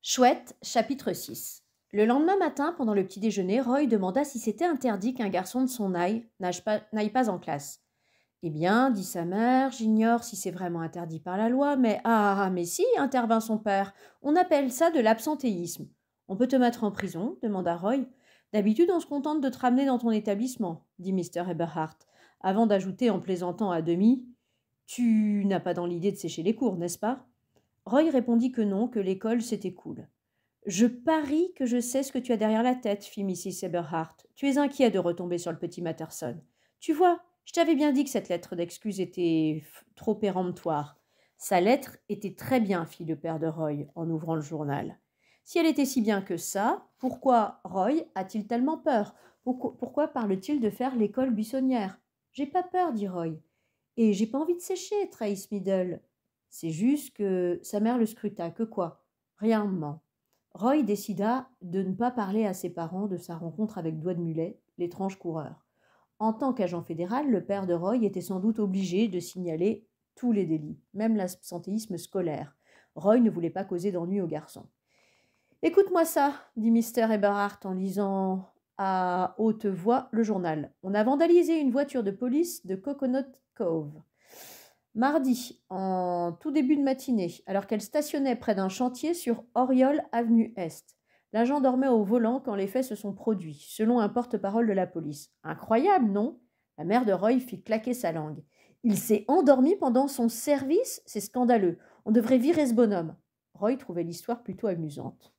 Chouette, chapitre 6. Le lendemain matin, pendant le petit déjeuner, Roy demanda si c'était interdit qu'un garçon de son âge n'aille pas en classe. Eh bien, dit sa mère, j'ignore si c'est vraiment interdit par la loi, mais mais si, intervint son père. On appelle ça de l'absentéisme. On peut te mettre en prison, demanda Roy. D'habitude, on se contente de te ramener dans ton établissement, dit Mr. Eberhart, avant d'ajouter en plaisantant à demi. Tu n'as pas dans l'idée de sécher les cours, n'est-ce pas? Roy répondit que non, que l'école c'était cool. Je parie que je sais ce que tu as derrière la tête, fit Mrs. Eberhart. Tu es inquiet de retomber sur le petit Matterson. Tu vois, je t'avais bien dit que cette lettre d'excuse était trop péremptoire. Sa lettre était très bien, fit le père de Roy, en ouvrant le journal. Si elle était si bien que ça, pourquoi Roy a-t-il tellement peur? Pourquoi parle-t-il de faire l'école buissonnière? J'ai pas peur, dit Roy. Et j'ai pas envie de sécher, Trace Middle. C'est juste que sa mère le scruta, que quoi? Rien, maman. Roy décida de ne pas parler à ses parents de sa rencontre avec Doigt de Mulet, l'étrange coureur. En tant qu'agent fédéral, le père de Roy était sans doute obligé de signaler tous les délits, même l'absentéisme scolaire. Roy ne voulait pas causer d'ennui aux garçons. Écoute-moi ça, dit Mr. Eberhart en lisant à haute voix le journal. On a vandalisé une voiture de police de Coconut Cove. Mardi, en tout début de matinée, alors qu'elle stationnait près d'un chantier sur Oriole Avenue Est. L'agent dormait au volant quand les faits se sont produits, selon un porte-parole de la police. Incroyable, non? La mère de Roy fit claquer sa langue. Il s'est endormi pendant son service? C'est scandaleux. On devrait virer ce bonhomme. Roy trouvait l'histoire plutôt amusante.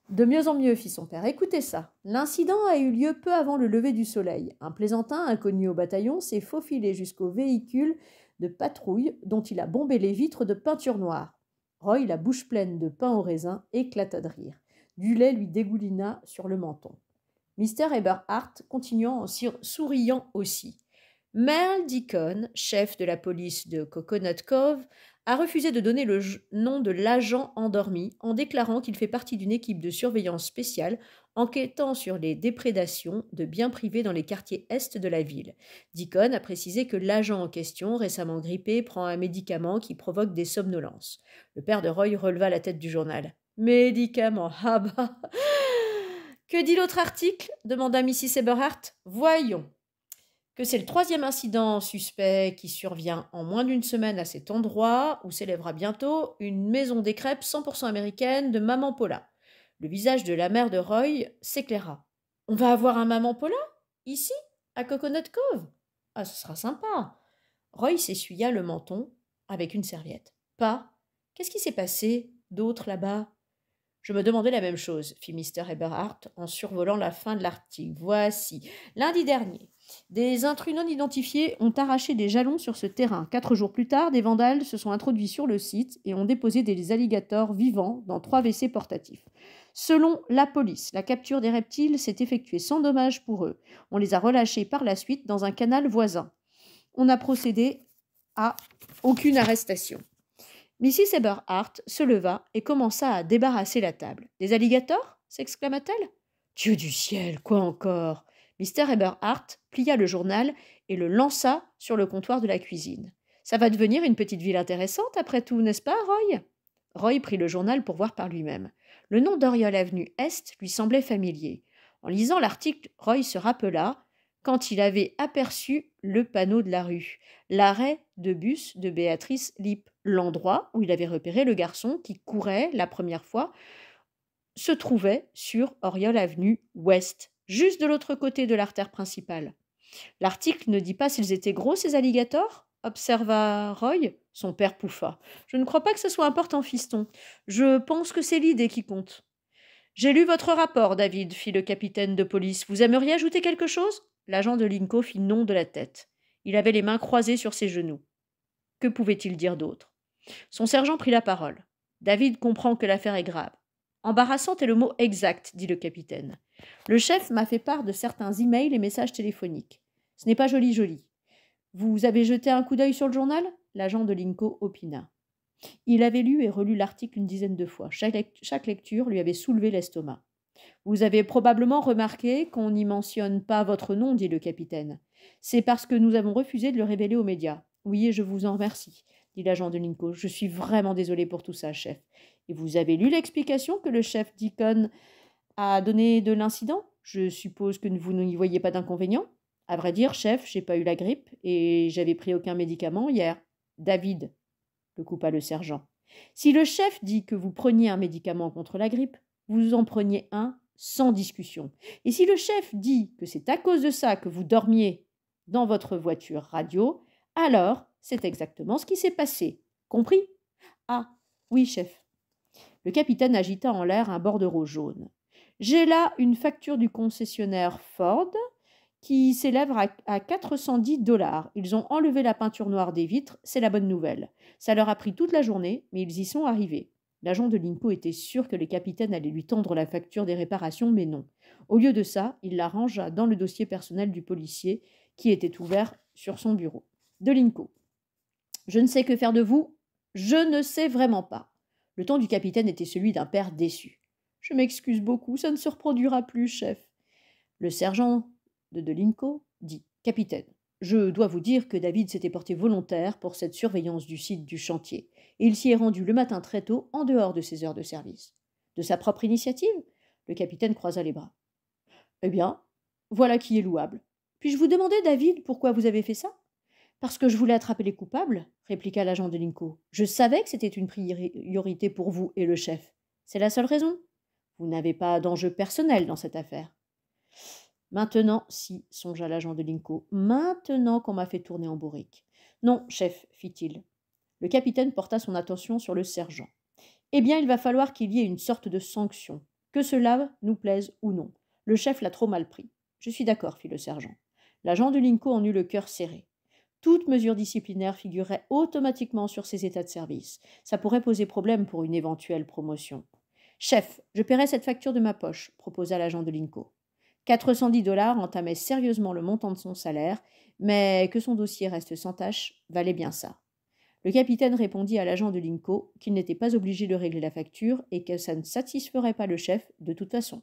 De mieux en mieux, fit son père. Écoutez ça. L'incident a eu lieu peu avant le lever du soleil. Un plaisantin inconnu au bataillon s'est faufilé jusqu'au véhicule de patrouille dont il a bombé les vitres de peinture noire. Roy, la bouche pleine de pain au raisin, éclata de rire. Du lait lui dégoulina sur le menton. Mr. Eberhart continuant en souriant aussi. Merle Deacon, chef de la police de Coconut Cove, a refusé de donner le nom de l'agent endormi en déclarant qu'il fait partie d'une équipe de surveillance spéciale enquêtant sur les déprédations de biens privés dans les quartiers est de la ville. Deacon a précisé que l'agent en question, récemment grippé, prend un médicament qui provoque des somnolences. Le père de Roy releva la tête du journal. Médicament, ah bah. Que dit l'autre article? Demanda Mrs. Eberhart. Voyons. Que c'est le troisième incident suspect qui survient en moins d'une semaine à cet endroit où s'élèvera bientôt une maison des crêpes 100% américaine de Maman Paula. Le visage de la mère de Roy s'éclaira. On va avoir un Maman Paula? Ici? À Coconut Cove? Ah, ce sera sympa. Roy s'essuya le menton avec une serviette. Pas? Qu'est-ce qui s'est passé d'autre là-bas? Je me demandais la même chose, fit Mr. Eberhart en survolant la fin de l'article. Voici. Lundi dernier, des intrus non identifiés ont arraché des jalons sur ce terrain. 4 jours plus tard, des vandales se sont introduits sur le site et ont déposé des alligators vivants dans 3 WC portatifs. Selon la police, la capture des reptiles s'est effectuée sans dommage pour eux. On les a relâchés par la suite dans un canal voisin. On n'a procédé à aucune arrestation. Mrs. Eberhart se leva et commença à débarrasser la table. Des alligators? S'exclama-t-elle. Dieu du ciel, quoi encore? Mr. Eberhart plia le journal et le lança sur le comptoir de la cuisine. Ça va devenir une petite ville intéressante après tout, n'est-ce pas, Roy? Roy prit le journal pour voir par lui-même. Le nom d'Oriole Avenue Est lui semblait familier. En lisant l'article, Roy se rappela quand il avait aperçu le panneau de la rue, l'arrêt de bus de Béatrice Lipp, l'endroit où il avait repéré le garçon qui courait la première fois, se trouvait sur Oriole Avenue Ouest, juste de l'autre côté de l'artère principale. L'article ne dit pas s'ils étaient gros, ces alligators? Observa Roy. Son père pouffa. Je ne crois pas que ce soit important, fiston. Je pense que c'est l'idée qui compte. J'ai lu votre rapport, David, fit le capitaine de police. Vous aimeriez ajouter quelque chose? L'agent de Lincoln fit non de la tête. Il avait les mains croisées sur ses genoux. Que pouvait-il dire d'autre? Son sergent prit la parole. David comprend que l'affaire est grave. Embarrassante est le mot exact, dit le capitaine. Le chef m'a fait part de certains emails et messages téléphoniques. Ce n'est pas joli. Vous avez jeté un coup d'œil sur le journal? L'agent de Lincoln opina. Il avait lu et relu l'article une dizaine de fois. Chaque lecture lui avait soulevé l'estomac. Vous avez probablement remarqué qu'on n'y mentionne pas votre nom, dit le capitaine. C'est parce que nous avons refusé de le révéler aux médias. Oui, et je vous en remercie, dit l'agent de Lincoln. Je suis vraiment désolé pour tout ça, chef. Et vous avez lu l'explication que le chef Deacon a donnée de l'incident? Je suppose que vous n'y voyez pas d'inconvénient? À vrai dire, chef, j'ai pas eu la grippe et j'avais pris aucun médicament hier. David, le coupa le sergent. Si le chef dit que vous preniez un médicament contre la grippe, vous en preniez un sans discussion. Et si le chef dit que c'est à cause de ça que vous dormiez dans votre voiture radio, alors c'est exactement ce qui s'est passé. Compris? Ah, oui, chef. Le capitaine agita en l'air un bordereau jaune. J'ai là une facture du concessionnaire Ford qui s'élève à 410 $. Ils ont enlevé la peinture noire des vitres, c'est la bonne nouvelle. Ça leur a pris toute la journée, mais ils y sont arrivés. L'agent de l'INCO était sûr que le capitaine allait lui tendre la facture des réparations, mais non. Au lieu de ça, il la rangea dans le dossier personnel du policier qui était ouvert sur son bureau. De l'INCO. Je ne sais que faire de vous, je ne sais vraiment pas. Le ton du capitaine était celui d'un père déçu. Je m'excuse beaucoup, ça ne se reproduira plus, chef. Le sergent de Delinco dit « Capitaine, je dois vous dire que David s'était porté volontaire pour cette surveillance du site du chantier, et il s'y est rendu le matin très tôt, en dehors de ses heures de service. De sa propre initiative ?» Le capitaine croisa les bras. « Eh bien, voilà qui est louable. Puis-je vous demander, David, pourquoi vous avez fait ça ?»« Parce que je voulais attraper les coupables, » répliqua l'agent de Linco. « Je savais que c'était une priorité pour vous et le chef. C'est la seule raison. Vous n'avez pas d'enjeu personnel dans cette affaire. » Maintenant, si, songea l'agent de Linco, maintenant qu'on m'a fait tourner en bourrique. Non, chef, fit-il. Le capitaine porta son attention sur le sergent. Eh bien, il va falloir qu'il y ait une sorte de sanction, que cela nous plaise ou non. Le chef l'a trop mal pris. Je suis d'accord, fit le sergent. L'agent de Linco en eut le cœur serré. Toute mesure disciplinaire figurerait automatiquement sur ses états de service. Ça pourrait poser problème pour une éventuelle promotion. Chef, je paierai cette facture de ma poche, proposa l'agent de Linco. 410 $ entamait sérieusement le montant de son salaire, mais que son dossier reste sans tâche valait bien ça. Le capitaine répondit à l'agent de Linco qu'il n'était pas obligé de régler la facture et que ça ne satisferait pas le chef de toute façon.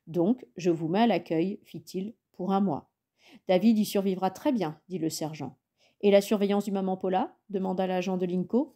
Donc, je vous mets à l'accueil, fit-il, pour 1 mois. David y survivra très bien, dit le sergent. Et la surveillance du maman Paula demanda l'agent de Linco.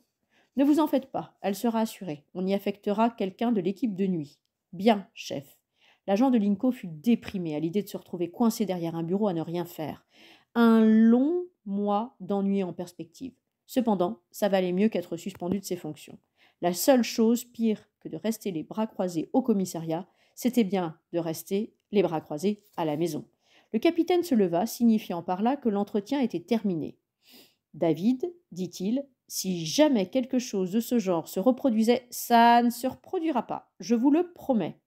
Ne vous en faites pas, elle sera assurée. On y affectera quelqu'un de l'équipe de nuit. Bien, chef. L'agent de Linco fut déprimé à l'idée de se retrouver coincé derrière un bureau à ne rien faire. Un long mois d'ennui en perspective. Cependant, ça valait mieux qu'être suspendu de ses fonctions. La seule chose pire que de rester les bras croisés au commissariat, c'était bien de rester les bras croisés à la maison. Le capitaine se leva, signifiant par là que l'entretien était terminé. « David, dit-il, si jamais quelque chose de ce genre se reproduisait, ça ne se reproduira pas, je vous le promets.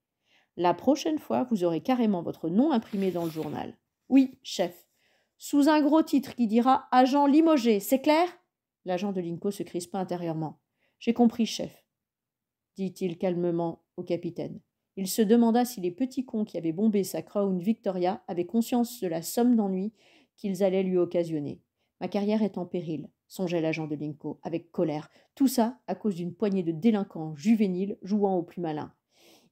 La prochaine fois, vous aurez carrément votre nom imprimé dans le journal. Oui, chef. Sous un gros titre qui dira « Agent limogé », c'est clair ?» L'agent de Linco se crispa intérieurement. « J'ai compris, chef, » dit-il calmement au capitaine. Il se demanda si les petits cons qui avaient bombé sa Crown Victoria avaient conscience de la somme d'ennui qu'ils allaient lui occasionner. « Ma carrière est en péril, » songeait l'agent de Linco, avec colère. Tout ça à cause d'une poignée de délinquants juvéniles jouant au plus malin.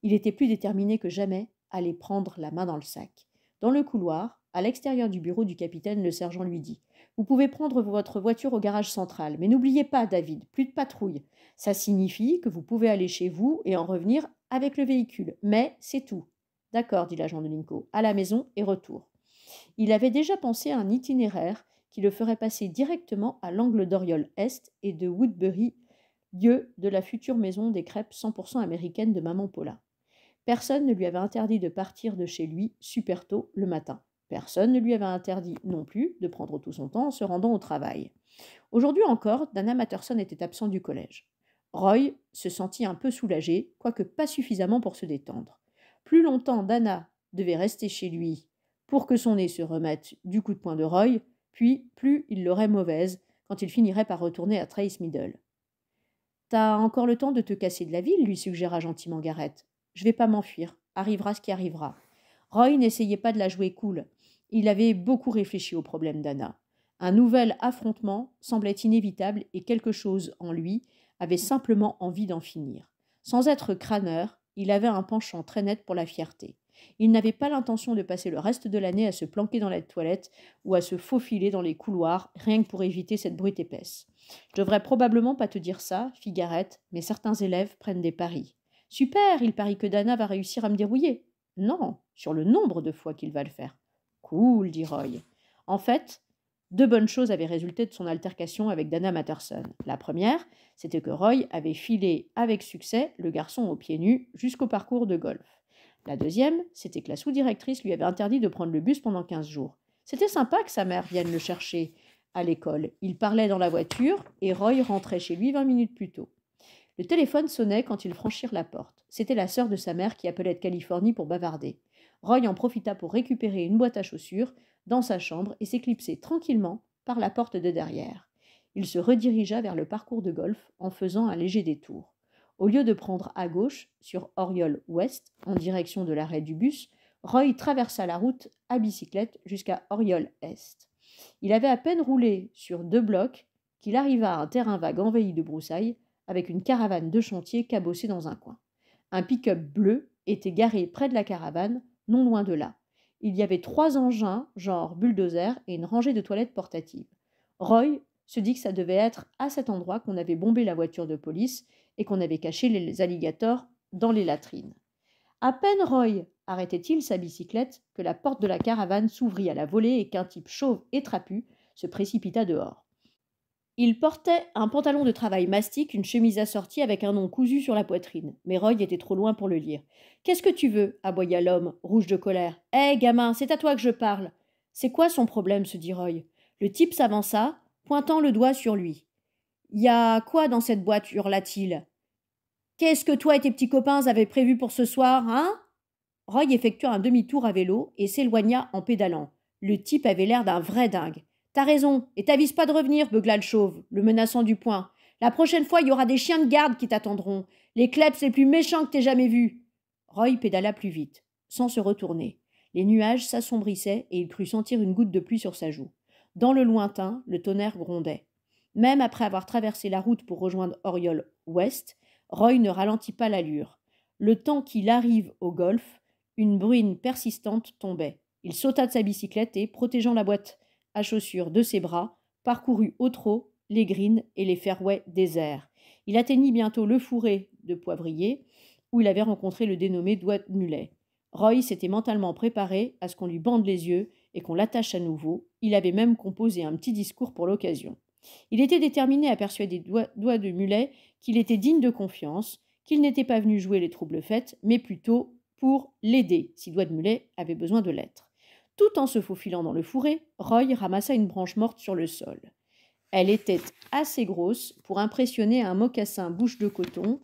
Il était plus déterminé que jamais à les prendre la main dans le sac. Dans le couloir, à l'extérieur du bureau du capitaine, le sergent lui dit « Vous pouvez prendre votre voiture au garage central, mais n'oubliez pas, David, plus de patrouille. Ça signifie que vous pouvez aller chez vous et en revenir avec le véhicule. Mais c'est tout. » « D'accord, dit l'agent de Linco, à la maison et retour. » Il avait déjà pensé à un itinéraire qui le ferait passer directement à l'angle d'Oriol Est et de Woodbury, lieu de la future maison des crêpes 100% américaines de Maman Paula. Personne ne lui avait interdit de partir de chez lui super tôt le matin. Personne ne lui avait interdit non plus de prendre tout son temps en se rendant au travail. Aujourd'hui encore, Dana Matterson était absent du collège. Roy se sentit un peu soulagé, quoique pas suffisamment pour se détendre. Plus longtemps Dana devait rester chez lui pour que son nez se remette du coup de poing de Roy, puis plus il l'aurait mauvaise quand il finirait par retourner à Trace Middle. « T'as encore le temps de te casser de la ville, lui suggéra gentiment Garrett. « Je vais pas m'enfuir, arrivera ce qui arrivera. » Roy n'essayait pas de la jouer cool. Il avait beaucoup réfléchi au problème d'Anna. Un nouvel affrontement semblait inévitable et quelque chose en lui avait simplement envie d'en finir. Sans être crâneur, il avait un penchant très net pour la fierté. Il n'avait pas l'intention de passer le reste de l'année à se planquer dans la toilette ou à se faufiler dans les couloirs, rien que pour éviter cette brute épaisse. Je devrais probablement pas te dire ça, fit Gareth, mais certains élèves prennent des paris. Super, il parie que Dana va réussir à me dérouiller. Non, sur le nombre de fois qu'il va le faire. Cool, dit Roy. En fait, deux bonnes choses avaient résulté de son altercation avec Dana Matterson. La première, c'était que Roy avait filé avec succès le garçon aux pieds nus jusqu'au parcours de golf. La deuxième, c'était que la sous-directrice lui avait interdit de prendre le bus pendant 15 jours. C'était sympa que sa mère vienne le chercher à l'école. Il parlait dans la voiture et Roy rentrait chez lui 20 minutes plus tôt. Le téléphone sonnait quand ils franchirent la porte. C'était la sœur de sa mère qui appelait de Californie pour bavarder. Roy en profita pour récupérer une boîte à chaussures dans sa chambre et s'éclipser tranquillement par la porte de derrière. Il se redirigea vers le parcours de golf en faisant un léger détour. Au lieu de prendre à gauche, sur Oriole Ouest, en direction de l'arrêt du bus, Roy traversa la route à bicyclette jusqu'à Oriole Est. Il avait à peine roulé sur 2 blocs qu'il arriva à un terrain vague envahi de broussailles avec une caravane de chantier cabossée dans un coin. Un pick-up bleu était garé près de la caravane, non loin de là. Il y avait 3 engins, genre bulldozer, et une rangée de toilettes portatives. Roy se dit que ça devait être à cet endroit qu'on avait bombé la voiture de police et qu'on avait caché les alligators dans les latrines. À peine Roy arrêtait-il sa bicyclette que la porte de la caravane s'ouvrit à la volée et qu'un type chauve et trapu se précipita dehors. Il portait un pantalon de travail mastic, une chemise assortie avec un nom cousu sur la poitrine. Mais Roy était trop loin pour le lire. « Qu'est-ce que tu veux » aboya l'homme, rouge de colère. « Hé, gamin, c'est à toi que je parle !»« C'est quoi son problème » se dit Roy. Le type s'avança, pointant le doigt sur lui. « Y a quoi dans cette boîte » hurla-t-il. « Qu'est-ce que toi et tes petits copains avaient prévu pour ce soir, hein ?» Roy effectua un demi-tour à vélo et s'éloigna en pédalant. Le type avait l'air d'un vrai dingue. « T'as raison, et t'avises pas de revenir, beugla le chauve, le menaçant du poing. La prochaine fois, il y aura des chiens de garde qui t'attendront. Les kleps les plus méchants que t'aies jamais vus. » Roy pédala plus vite, sans se retourner. Les nuages s'assombrissaient et il crut sentir une goutte de pluie sur sa joue. Dans le lointain, le tonnerre grondait. Même après avoir traversé la route pour rejoindre Oriole Ouest, Roy ne ralentit pas l'allure. Le temps qu'il arrive au golf, une bruine persistante tombait. Il sauta de sa bicyclette et, protégeant la boîte à chaussures de ses bras, parcourut au trot les greens et les fairways déserts. Il atteignit bientôt le fourré de Poivrier, où il avait rencontré le dénommé Doigt de Mulet. Roy s'était mentalement préparé à ce qu'on lui bande les yeux et qu'on l'attache à nouveau. Il avait même composé un petit discours pour l'occasion. Il était déterminé à persuader Doigt de Mulet qu'il était digne de confiance, qu'il n'était pas venu jouer les troubles fêtes, mais plutôt pour l'aider, si Doigt de Mulet avait besoin de l'être. Tout en se faufilant dans le fourré, Roy ramassa une branche morte sur le sol. Elle était assez grosse pour impressionner un mocassin bouche de coton,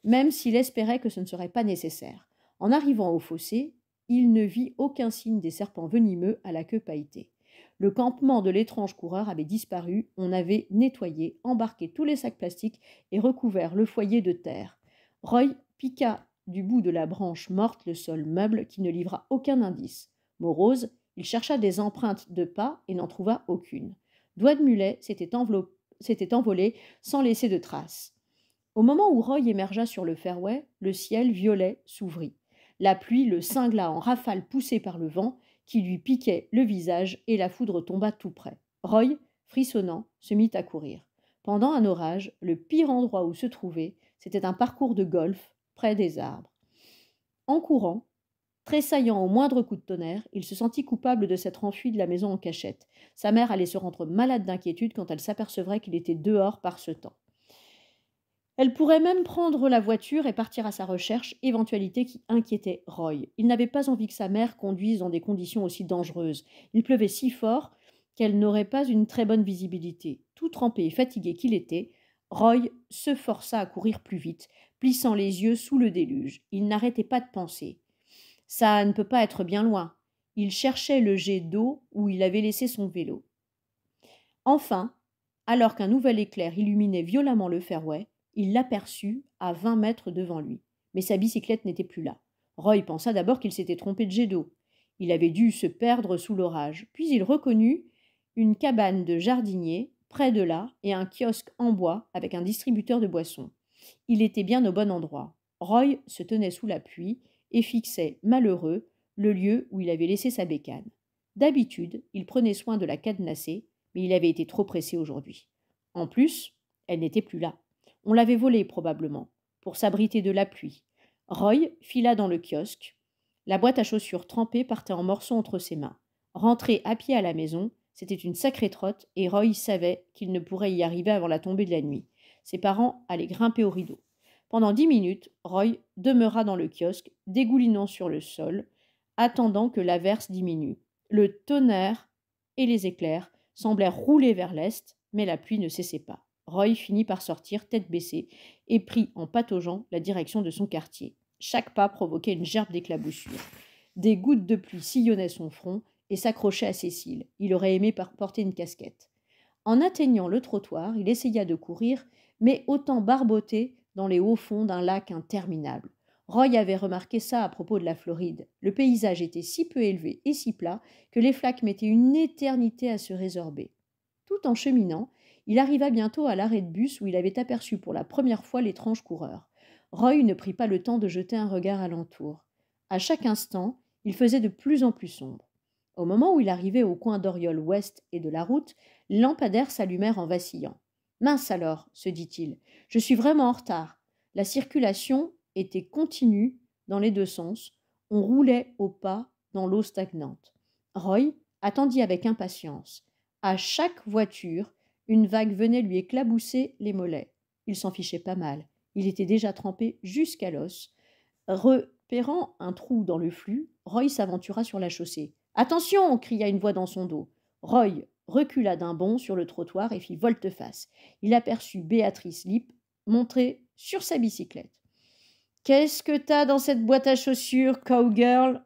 même s'il espérait que ce ne serait pas nécessaire. En arrivant au fossé, il ne vit aucun signe des serpents venimeux à la queue pailletée. Le campement de l'étrange coureur avait disparu, on avait nettoyé, embarqué tous les sacs plastiques et recouvert le foyer de terre. Roy piqua du bout de la branche morte le sol meuble qui ne livra aucun indice. Morose, il chercha des empreintes de pas et n'en trouva aucune. Doigt de Mulet s'était envolé sans laisser de traces. Au moment où Roy émergea sur le fairway, le ciel violet s'ouvrit. La pluie le cingla en rafales poussées par le vent qui lui piquait le visage et la foudre tomba tout près. Roy, frissonnant, se mit à courir. Pendant un orage, le pire endroit où se trouvait, c'était un parcours de golf près des arbres. En courant, tressaillant au moindre coup de tonnerre, il se sentit coupable de s'être enfui de la maison en cachette. Sa mère allait se rendre malade d'inquiétude quand elle s'apercevrait qu'il était dehors par ce temps. Elle pourrait même prendre la voiture et partir à sa recherche, éventualité qui inquiétait Roy. Il n'avait pas envie que sa mère conduise dans des conditions aussi dangereuses. Il pleuvait si fort qu'elle n'aurait pas une très bonne visibilité. Tout trempé et fatigué qu'il était, Roy se força à courir plus vite, plissant les yeux sous le déluge. Il n'arrêtait pas de penser. Ça ne peut pas être bien loin. Il cherchait le jet d'eau où il avait laissé son vélo. Enfin, alors qu'un nouvel éclair illuminait violemment le fairway, il l'aperçut à 20 mètres devant lui. Mais sa bicyclette n'était plus là. Roy pensa d'abord qu'il s'était trompé de jet d'eau. Il avait dû se perdre sous l'orage. Puis il reconnut une cabane de jardinier près de là et un kiosque en bois avec un distributeur de boissons. Il était bien au bon endroit. Roy se tenait sous la pluie et fixait, malheureux, le lieu où il avait laissé sa bécane. D'habitude, il prenait soin de la cadenasser, mais il avait été trop pressé aujourd'hui. En plus, elle n'était plus là. On l'avait volée probablement, pour s'abriter de la pluie. Roy fila dans le kiosque. La boîte à chaussures trempée partait en morceaux entre ses mains. Rentrer à pied à la maison, c'était une sacrée trotte, et Roy savait qu'il ne pourrait y arriver avant la tombée de la nuit. Ses parents allaient grimper au rideau. Pendant 10 minutes, Roy demeura dans le kiosque, dégoulinant sur le sol, attendant que l'averse diminue. Le tonnerre et les éclairs semblèrent rouler vers l'est, mais la pluie ne cessait pas. Roy finit par sortir, tête baissée, et prit en pataugeant la direction de son quartier. Chaque pas provoquait une gerbe d'éclaboussures. Des gouttes de pluie sillonnaient son front et s'accrochaient à ses cils. Il aurait aimé porter une casquette. En atteignant le trottoir, il essaya de courir, mais autant barboter dans les hauts fonds d'un lac interminable. Roy avait remarqué ça à propos de la Floride. Le paysage était si peu élevé et si plat que les flaques mettaient une éternité à se résorber. Tout en cheminant, il arriva bientôt à l'arrêt de bus où il avait aperçu pour la première fois l'étrange coureur. Roy ne prit pas le temps de jeter un regard alentour. À chaque instant, il faisait de plus en plus sombre. Au moment où il arrivait au coin d'Oriole Ouest et de la route, les lampadaires s'allumèrent en vacillant. « Mince alors, se dit-il, je suis vraiment en retard. » La circulation était continue dans les deux sens. On roulait au pas dans l'eau stagnante. Roy attendit avec impatience. À chaque voiture, une vague venait lui éclabousser les mollets. Il s'en fichait pas mal. Il était déjà trempé jusqu'à l'os. Repérant un trou dans le flux, Roy s'aventura sur la chaussée. « Attention !» cria une voix dans son dos. Roy recula d'un bond sur le trottoir et fit volte-face. Il aperçut Béatrice Lipp montrer sur sa bicyclette. « Qu'est-ce que t'as dans cette boîte à chaussures, cowgirl ?»